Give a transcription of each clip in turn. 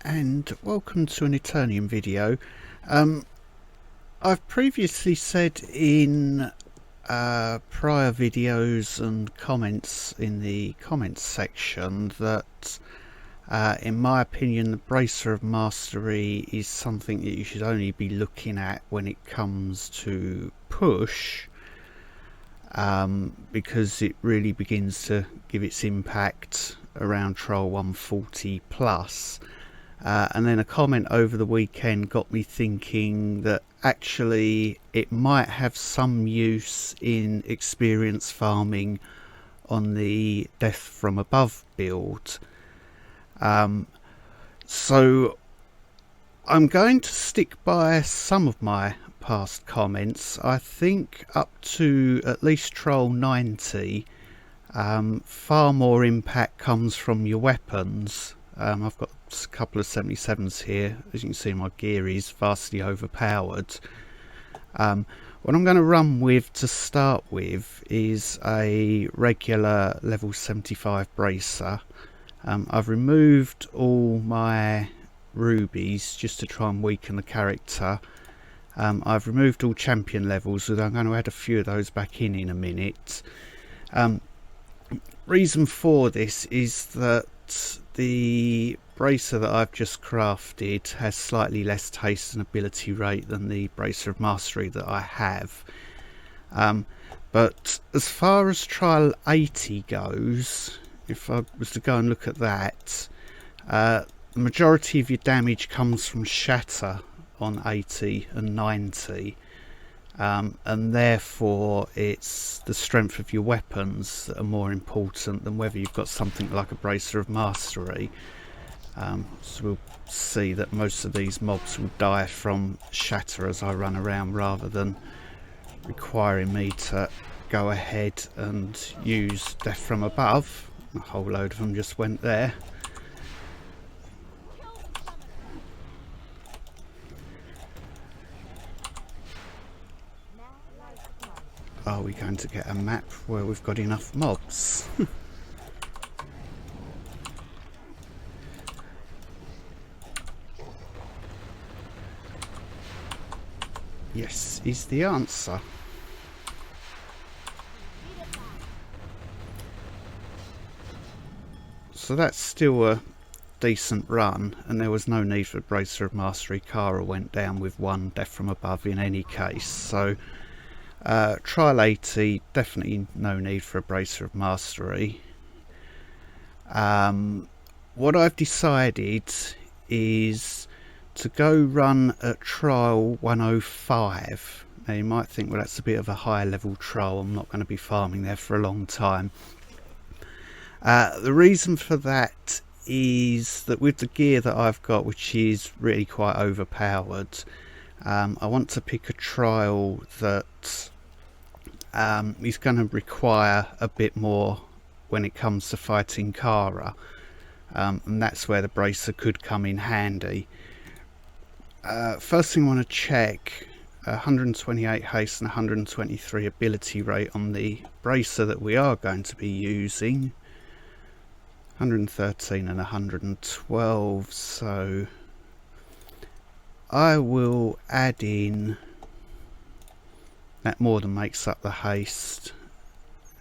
and welcome to an Eternium video. I've previously said in prior videos and comments in the comments section that in my opinion the Bracer of Mastery is something that you should only be looking at when it comes to push, because it really begins to give its impact around trial 140 plus. And then a comment over the weekend got me thinking that actually it might have some use in experience farming on the Death from Above build. So I'm going to stick by some of my past comments. I think up to at least trial 90, far more impact comes from your weapons. I've got a couple of 77s here. As you can see, my gear is vastly overpowered. What I'm going to run with to start with is a regular level 75 bracer. I've removed all my rubies just to try and weaken the character. I've removed all champion levels, although I'm going to add a few of those back in a minute. Reason for this is that the bracer that I've just crafted has slightly less taste and ability rate than the Bracer of Mastery that I have. But as far as trial 80 goes, if I was to go and look at that, the majority of your damage comes from shatter on 80 and 90. And therefore it's the strength of your weapons that are more important than whether you've got something like a Bracer of Mastery. So we'll see that most of these mobs will die from shatter as I run around, rather than requiring me to go ahead and use Death from Above. A whole load of them just went there. Are we going to get a map where we've got enough mobs? Yes, is the answer. So that's still a decent run, and there was no need for Bracer of Mastery. Kara went down with one Death from Above in any case. So trial 80, definitely no need for a Bracer of Mastery. What I've decided is to go run at trial 105. Now you might think, well, that's a bit of a higher level trial, I'm not going to be farming there for a long time. The reason for that is that with the gear that I've got, which is really quite overpowered, I want to pick a trial that is going to require a bit more when it comes to fighting Kara, and that's where the bracer could come in handy. First thing I want to check, 128 haste and 123 ability rate on the bracer that we are going to be using. 113 and 112, so I will add in, that more than makes up the haste,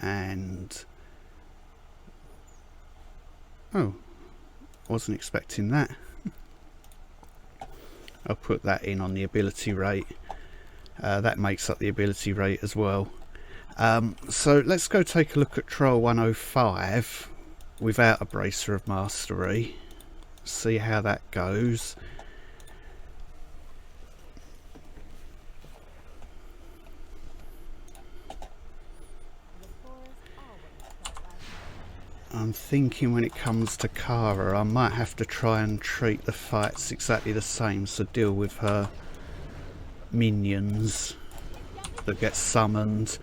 and oh, wasn't expecting that. I'll put that in on the ability rate. That makes up the ability rate as well. So let's go take a look at trial 105 without a Bracer of Mastery, see how that goes. I'm thinking when it comes to Kara, I might have to try and treat the fights exactly the same, so deal with her minions that get summoned,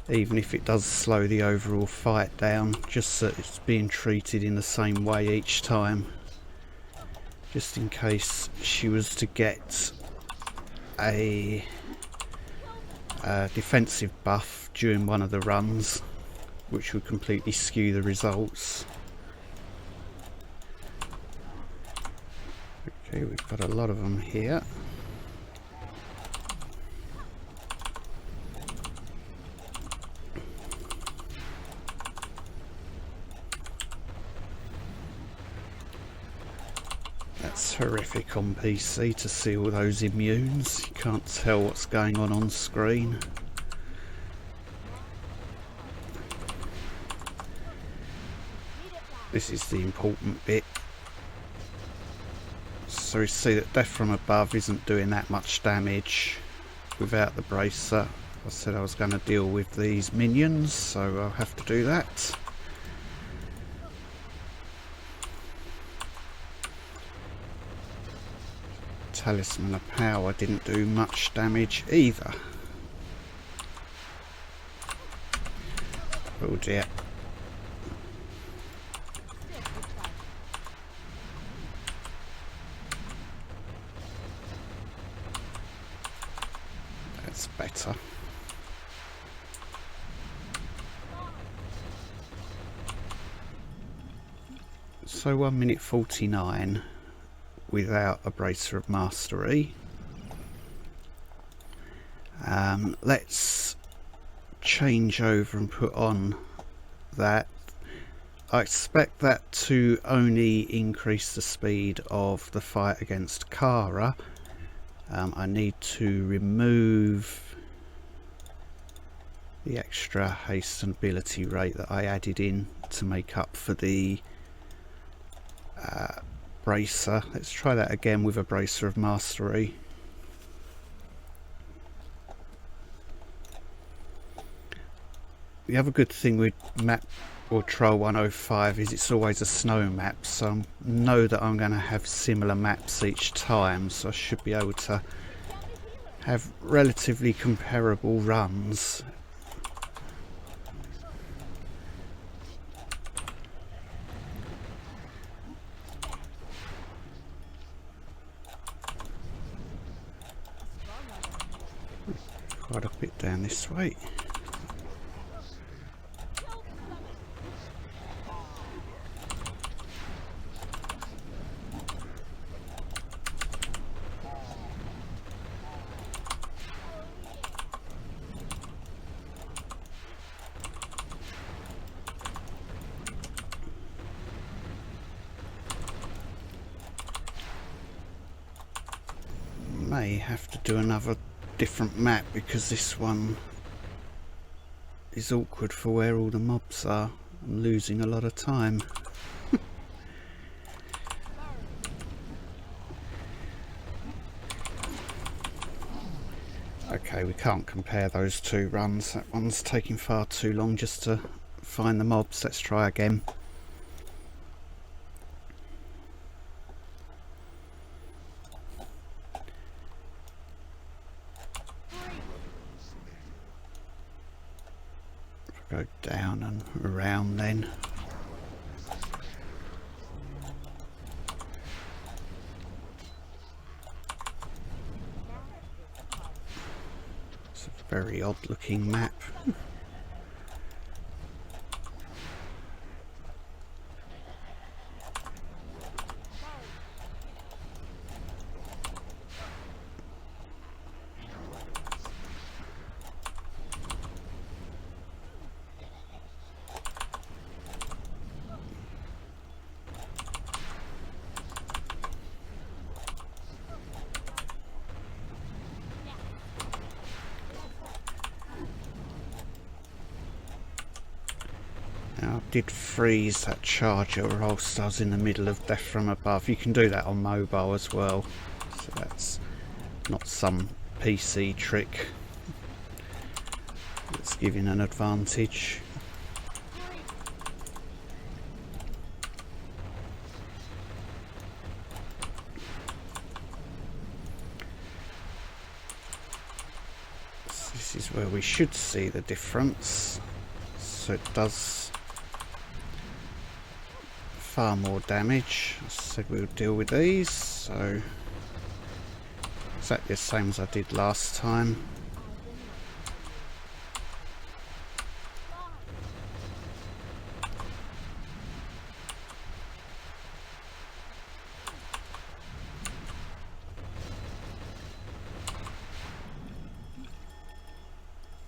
even if it does slow the overall fight down, just so it's being treated in the same way each time, just in case she was to get a defensive buff during one of the runs, which would completely skew the results. Okay, we've got a lot of them here. That's horrific on PC to see all those immunes. You can't tell what's going on screen. This is the important bit. So we see that death from above isn't doing that much damage without the bracer. I said I was going to deal with these minions, so I'll have to do that. Talisman of Power didn't do much damage either. Oh dear. That's better. So 1 minute 49 without a bracer of mastery. Let's change over and put on that. I expect that to only increase the speed of the fight against Kara. I need to remove the extra haste and ability rate that I added in to make up for the bracer. Let's try that again with a bracer of mastery. The other good thing with map or Troll 105 is it's always a snow map, so I know that I'm going to have similar maps each time, so I should be able to have relatively comparable runs. Quite a bit down this way. May have to do another different map because this one is awkward for where all the mobs are. I'm losing a lot of time. Okay, we can't compare those two runs. That one's taking far too long just to find the mobs. Let's try again. Go down and around then. It's a very odd looking map. Now, I did freeze that charger whilst I was in the middle of death from above. You can do that on mobile as well, so that's not some PC trick that's giving an advantage. So this is where we should see the difference. So it does far more damage. I said we'll deal with these, so exactly the same as I did last time.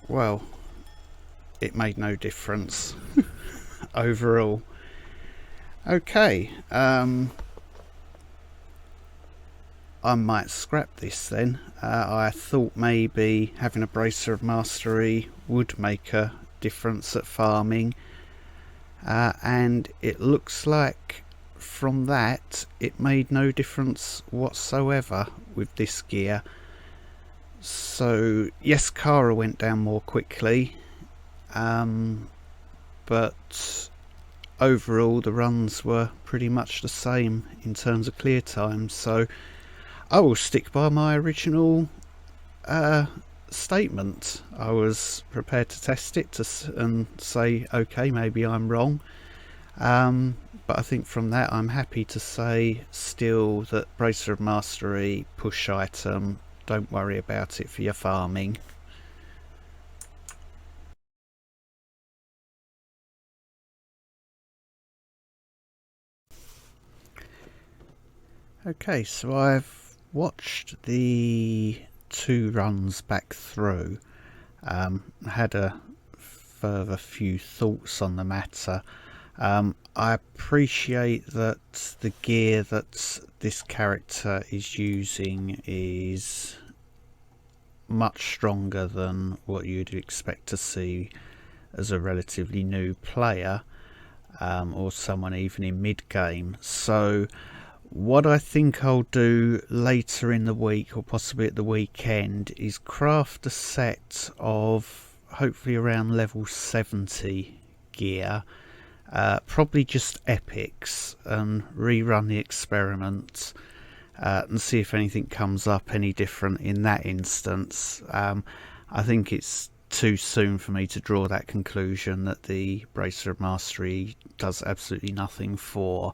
well, it made no difference overall. Okay, I might scrap this then. I thought maybe having a bracer of mastery would make a difference at farming, and it looks like from that it made no difference whatsoever with this gear. So yes, Kara went down more quickly, but overall the runs were pretty much the same in terms of clear time. So I will stick by my original statement. I was prepared to test it and say, okay, maybe I'm wrong. But I think from that I'm happy to say still that Bracer of Mastery, push item, don't worry about it for your farming. Okay, so I've watched the 2 runs back through, had a further few thoughts on the matter. I appreciate that the gear that this character is using is much stronger than what you'd expect to see as a relatively new player, or someone even in mid-game. So what I think I'll do later in the week, or possibly at the weekend, is craft a set of hopefully around level 70 gear, probably just epics, and rerun the experiment and see if anything comes up any different in that instance. I think it's too soon for me to draw that conclusion that the Bracer of Mastery does absolutely nothing for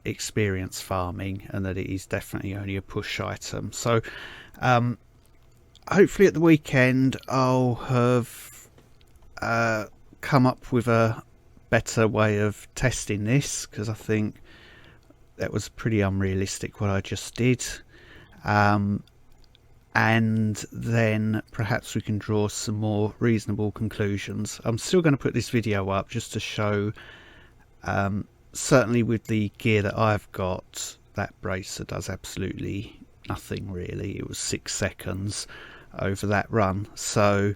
experience farming, and that it is definitely only a push item. So hopefully at the weekend I'll have come up with a better way of testing this, because I think that was pretty unrealistic what I just did, and then perhaps we can draw some more reasonable conclusions. I'm still going to put this video up just to show, certainly with the gear that I've got, that bracer does absolutely nothing really. It was 6 seconds over that run. So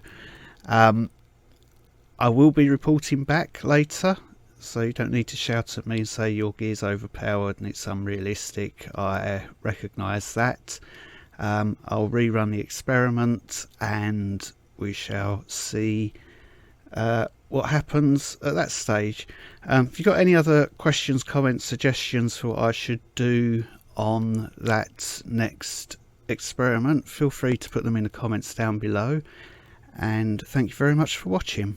I will be reporting back later, so you don't need to shout at me and say your gear's overpowered and it's unrealistic. I recognise that. I'll rerun the experiment and we shall see what happens at that stage. If you've got any other questions, comments, suggestions for what I should do on that next experiment, feel free to put them in the comments down below, and thank you very much for watching.